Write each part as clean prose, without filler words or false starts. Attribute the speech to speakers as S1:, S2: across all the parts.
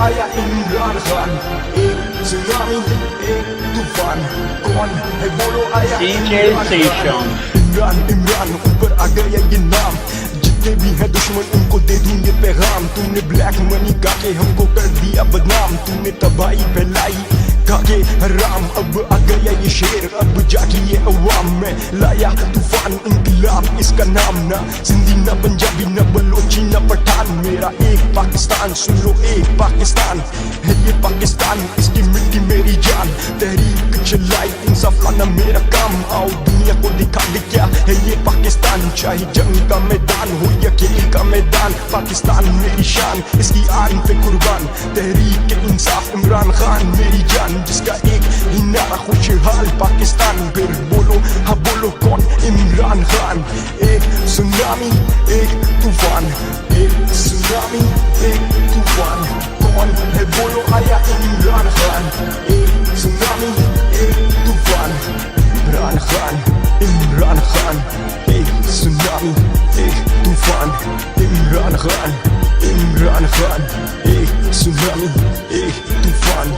S1: आया इमरान खान, एक सुनामी एक तूफान, कौन है बोलो आया इमरान इमरान ऊपर आ गया ये नाम, जितने भी हैं दुश्मन उनको दे दूं ये पैगाम। तूने ब्लैक मनी का के हमको कर दिया बदनाम, तूने तबाही फैलाई काके हराम। अब आ गया ये शेर, अब जागी ये अवाम में लाया तूफान इंकलाब इसका नाम। ना सिंधी ना पंजाबी ना बलोची ना पठान, मेरा एक पाकिस्तान सुन लो एक पाकिस्तान है ये पाकिस्तान, इसकी मिट्टी मेरी जान। तहरीक चलाई इंसाफ लाना मेरा काम, आओ दुनिया को दिखा दे क्या है ये पाकिस्तान। चाहे जंग का मैदान हो या खेल का मैदान, पाकिस्तान मेरी शान इसकी आन पे कुर्बान। तहरीक इंसाफ इमरान खान मेरी जान, जिसका एक ही नारा खुशहाल पाकिस्तान। फिर बोलो हाँ बोलो कौन इमरान खान, एक सुनामी एक तूफान, एक सुनामी एक तूफान, कौन है बोलो आया इमरान खान, एक सुनामी एक तूफान। इमरान खान इमरान खान, एक सुनामी एक तूफान। इमरान खान इमरान खान, एक सुनामी एक तूफान।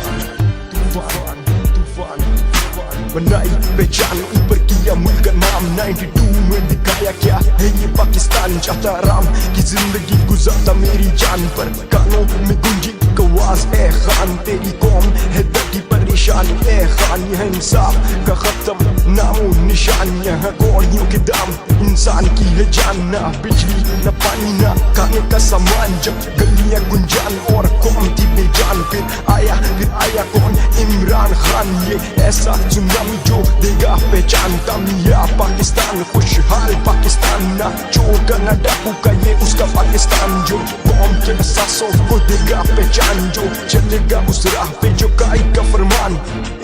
S1: तूफान तूफान तूफान बनाई पहचान, ऊपर किया मुल्क का नाम। 92 में दिखाया क्या है ये पाकिस्तान, चाहता राम की जिंदगी गुजारता मेरी जान पर। कानों में गूंजी आवाज ए खान, तेरी कौम है दर्दी परेशान। ए खान यह इंसाफ का खत्म नामो निशान, यहाँ कौड़ियों के दाम इंसान की है जान। ना बिजली ना पानी ना खाने का सामान, जब गलियां गुंजान और कौम थी बेजान। फिर आया कौन इमरान खान, ये ऐसा सुनामी जो देगा पहचान। कामयाब पाकिस्तान खुशहाल पाकिस्तान, ना चोर का ना डाकू का ये उसका पाकिस्तान। जो कौम के असासों को देगा पहचान, जो चलेगा उस राह पे जो कायद का फरमान।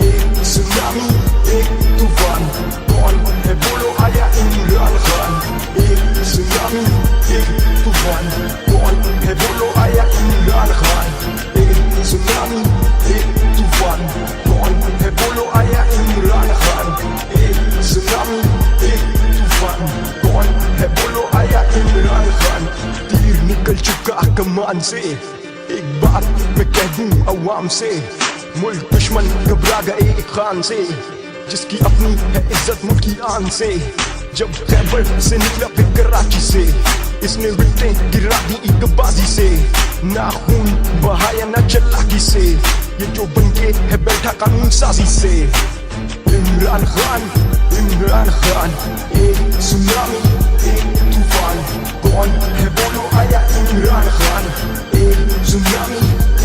S1: एक सुनामी एक तूफान, कौन है बोलो आया इमरान खान, एक सुनामी एक तूफान, कौन है बोलो आया इमरान खान, एक सुनामी एक तूफान, कौन है बोलो आया इमरान खान, एक सुनामी एक तूफान, कौन है बोलो आया इमरान खान। तीर निकल चुका कमान से, एक बात मैं कह दूं अवाम से, मुल्क दुश्मन घबरा गए एक खान से, जिसकी अपनी है इज्जत मुल्क की आन से। जब खैबर से निकला फिर कराची से, इसने विकेटें गिरा दी एक बाजी से। ना खून बहाया ना चालाकी से, ये जो बनके है बैठा कानून साजी से। इमरान खान एक सुनामी एक तूफान, कौन है बोलो आया इमरान खान, एक सुनामी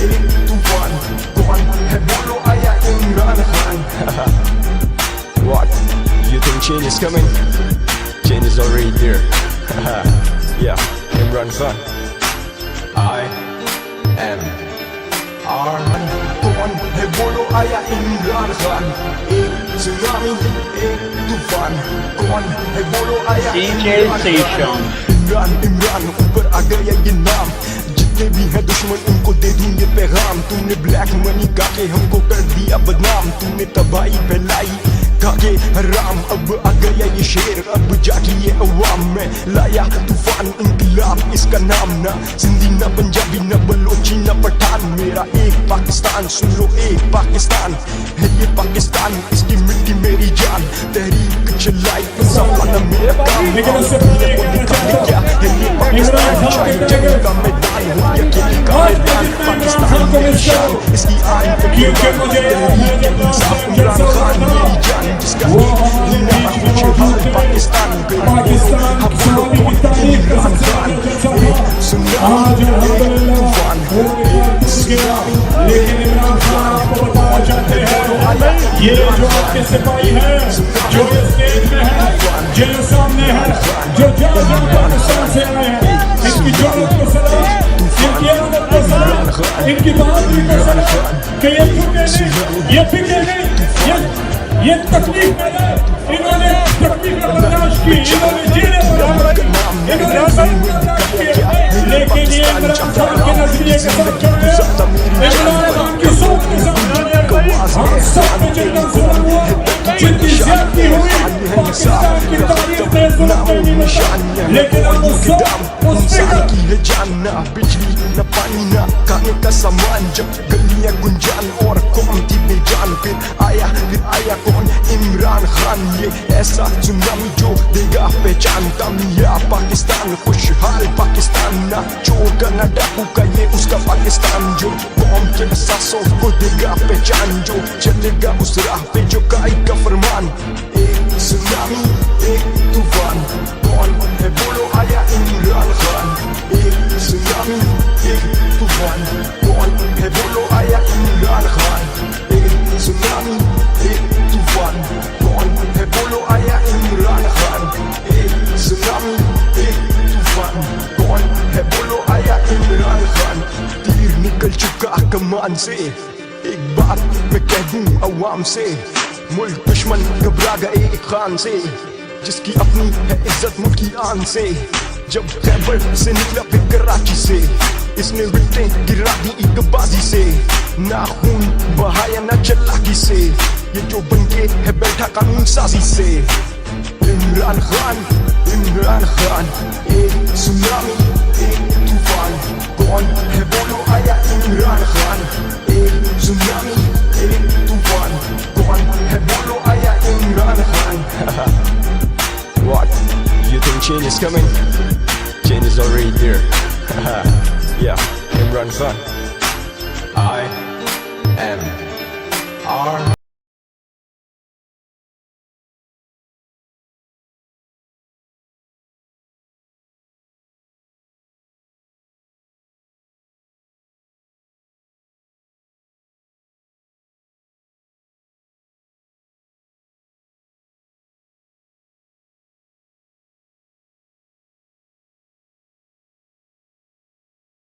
S1: एक तूफान, कौन है बोलो आया Imran Khan. What? You think change is coming? Change is already there. Yeah, Imran Khan. I am Arman. कौन है बोलो आया इमरान खान, एक सुनामी एक तूफान, कौन है बोलो आया इमरान ऊपर आ गया ये नाम, जितने भी हैं दुश्मन उनको दे दूं ये पैगाम। तूने ब्लैक मनी का के हमको कर दिया बदनाम, तूने तबाही फैलाई काके हराम। अब आ गया ये शेर, अब जागी ये अवाम में लाया तूफान इंकलाब इसका नाम। ना सिंधी ना पंजाबी ना बलोची ना पठान, मेरा एक पाकिस्तान सुन लो एक पाकिस्तान है ये पाकिस्तान, इसकी मिट्टी मेरी जान। तहरीक चलाई इंसाफ लाना मेरा काम, क्या है ये पाकिस्तान। चाहे जंग का मैदान हो या खेल का मैदान, पाकिस्तान मेरी शान इसकी आन पे कुर्बान। तहरीक इंसाफ इमरान खान मेरी जान, जिसका एक ही नारा खुशहाल पाकिस्तान। फिर बोलो हाँ बोलो कौन इमरान खान, एक सुनामी एक तूफान, एक सुनामी
S2: लेकिन इमरान खान आपको बताना चाहते हैं, ये जो आपके सिपाही हैं, जो इस स्टेज में है, जो सामने है, जो जहाँ पाकिस्तान से आए हैं, इनकी जरूरत को सलाम, इनकी आदत को सलाम, इनकी बहादुरी को सलाम, कि ये झुके नहीं, ये फिके नहीं, ये तकलीफ में है, इन्होंने तकलीफ बर्दाश्त की, इन्होंने जीने बर्दाश्त की, इन्होंने सब बर्दाश्त किया, लेकिन ये इमरान खान के नजरिए के साथ चल रहे हैं, इमरान खान की सोच के साथ चल रहे हैं। हम सब पे जितना जुल्म हुआ, जितनी ज्यादती हुई, पाकिस्तान की तारीख में जुल्म नहीं मिला, लेकिन हम उस फिक्र
S1: की है जानना बिजली न पानी न खाने का सामान। जब गलियां गुंजान और कौम थी बेजान, फिर आया कौन? इमरान खान। ये ऐसा सुनामी जो देगा पहचान। कामयाब पाकिस्तान, खुशहाल पाकिस्तान, ना चोर का ना डाकू का ये उसका पाकिस्तान। जो कौम के असासों को देगा पहचान, जो चलेगा उस राह पे जो कायद का फरमान। एक सुनामी एक तूफान, कौन है बोलो? आया इमरान खान। एक सुनामी एक तूफान, कौन है बोलो? आया इमरान खान। एक सुनामी एक तूफान, कौन है बोलो? आया इमरान खान। एक सुनामी एक तूफान, कौन है बोलो? आया इमरान खान। तीर निकल चुका कमान से, एक बात मैं कह दूं अवाम से, मुल्क दुश्मन घबरा गए एक खान से, जिसकी अपनी है इज्जत मुल्क की आन से। जब खैबर से निकला फिर कराची से, इसने विकेटें गिरा दी एक बाजी से। ना खून बहाया ना चालाकी से, ये जो बनके है बैठा कानून साजी से। इमरान खान, इमरान खान। एक सुनामी एक तूफान, कौन है बोलो? आया इमरान खान। एक सुनामी एक तूफान, कौन है बोलो? आया Imran Khan. What? You think change is coming? Change is already there. Yeah, Imran Khan. I am R.